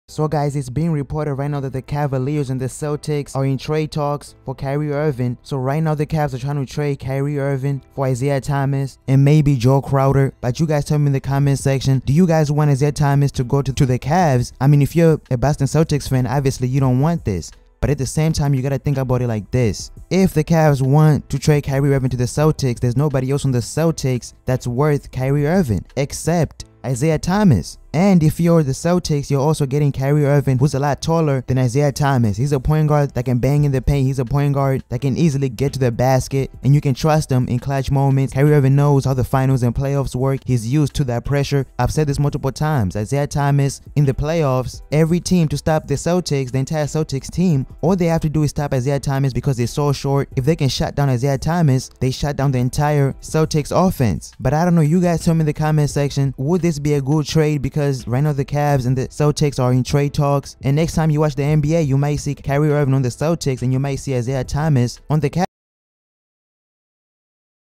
So guys, it's being reported right now that the Cavaliers and the Celtics are in trade talks for Kyrie Irving. So right now the Cavs are trying to trade Kyrie Irving for Isaiah Thomas and maybe Joe Crowder. But you guys tell me in the comment section, do you guys want Isaiah Thomas to go to the Cavs? I mean, if you're a Boston Celtics fan, obviously you don't want this. But at the same time, you gotta think about it like this. If the Cavs want to trade Kyrie Irving to the Celtics, there's nobody else on the Celtics that's worth Kyrie Irving except Isaiah Thomas. And if you're the Celtics, you're also getting Kyrie Irving, who's a lot taller than Isaiah Thomas. He's a point guard that can bang in the paint. He's a point guard that can easily get to the basket, and you can trust him in clutch moments. Kyrie Irving knows how the finals and playoffs work. He's used to that pressure. I've said this multiple times. Isaiah Thomas in the playoffs, every team to stop the Celtics, the entire Celtics team, all they have to do is stop Isaiah Thomas because they're so short. If they can shut down Isaiah Thomas, they shut down the entire Celtics offense. But I don't know. You guys tell me in the comment section, would this be a good trade? Because right now the Cavs and the Celtics are in trade talks, and next time you watch the NBA, you might see Kyrie Irving on the Celtics and you might see Isaiah Thomas on the Cavs.